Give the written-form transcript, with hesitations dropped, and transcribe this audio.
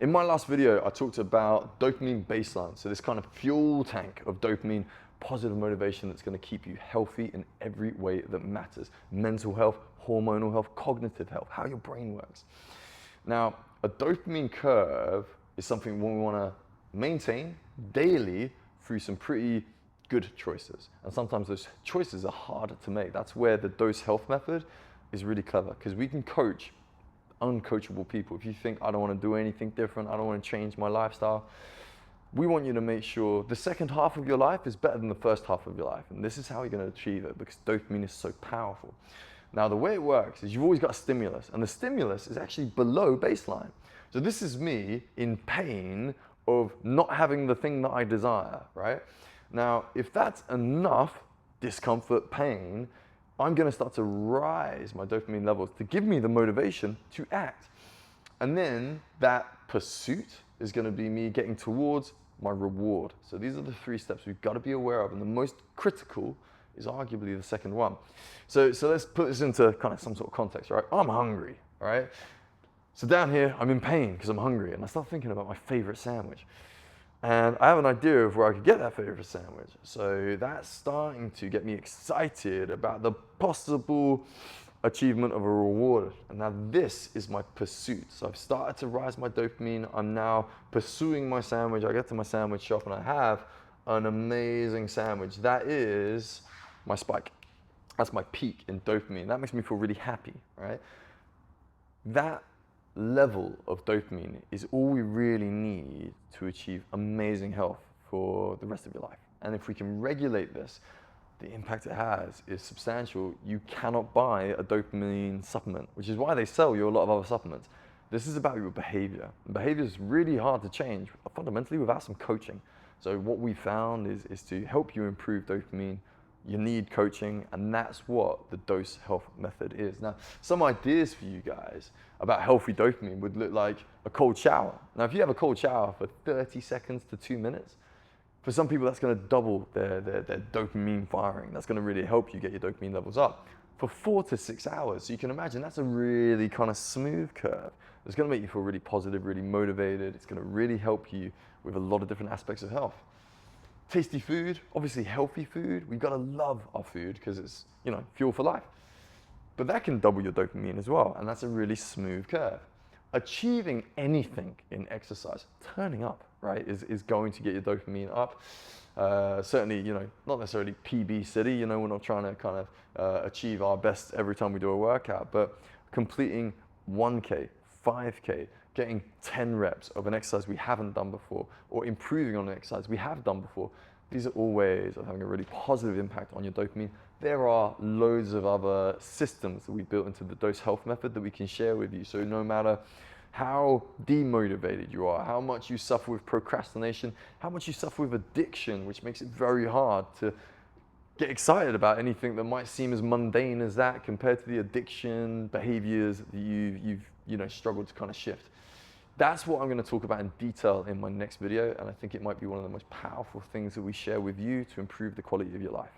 In my last video, I talked about dopamine baseline. So this kind of fuel tank of dopamine, positive motivation that's going to keep you healthy in every way that matters. Mental health, hormonal health, cognitive health, how your brain works. Now, a dopamine curve is something we want to maintain daily through some pretty good choices. And sometimes those choices are harder to make. That's where the dose health method is really clever, because we can coach uncoachable people. If you think, I don't want to do anything different, I don't want to change my lifestyle, we want you to make sure the second half of your life is better than the first half of your life. And this is how you're going to achieve it, because dopamine is so powerful. Now, the way it works is you've always got a stimulus, and the stimulus is actually below baseline. So this is me in pain of not having the thing that I desire, right? Now, if that's enough discomfort, pain, I'm going to start to rise my dopamine levels to give me the motivation to act. And then that pursuit is going to be me getting towards my reward. So these are the three steps we've got to be aware of. And the most critical is arguably the second one. So let's put this into kind of some sort of context, right? I'm hungry, right? So down here, I'm in pain because I'm hungry. And I start thinking about my favorite sandwich. And I have an idea of where I could get that favorite sandwich. So that's starting to get me excited about the possible achievement of a reward. And now this is my pursuit. So I've started to rise my dopamine. I'm now pursuing my sandwich. I get to my sandwich shop and I have an amazing sandwich. That is my spike. That's my peak in dopamine. That makes me feel really happy, right? That level of dopamine is all we really need to achieve amazing health for the rest of your life. And if we can regulate this, the impact it has is substantial. You cannot buy a dopamine supplement, which is why they sell you a lot of other supplements. This is about your behavior. Behavior is really hard to change fundamentally without some coaching. So what we found is to help you improve dopamine, you need coaching, and that's what the dose health method is. Now, some ideas for you guys about healthy dopamine would look like a cold shower. Now, if you have a cold shower for 30 seconds to 2 minutes, for some people that's going to double their dopamine firing. That's going to really help you get your dopamine levels up for 4 to 6 hours. So you can imagine that's a really kind of smooth curve. It's going to make you feel really positive, really motivated. It's going to really help you with a lot of different aspects of health. Tasty food, obviously healthy food. We've got to love our food because it's, fuel for life. But that can double your dopamine as well, and that's a really smooth curve. Achieving anything in exercise, turning up, right, is going to get your dopamine up. Certainly, not necessarily PB city, we're not trying to kind of achieve our best every time we do a workout, but completing 1K, 5K, getting 10 reps of an exercise we haven't done before, or improving on an exercise we have done before. These are all ways of having a really positive impact on your dopamine. There are loads of other systems that we built into the dose health method that we can share with you. So no matter how demotivated you are, how much you suffer with procrastination, how much you suffer with addiction, which makes it very hard to get excited about anything that might seem as mundane as that compared to the addiction behaviors that you've struggled to kind of shift. That's what I'm going to talk about in detail in my next video, and I think it might be one of the most powerful things that we share with you to improve the quality of your life.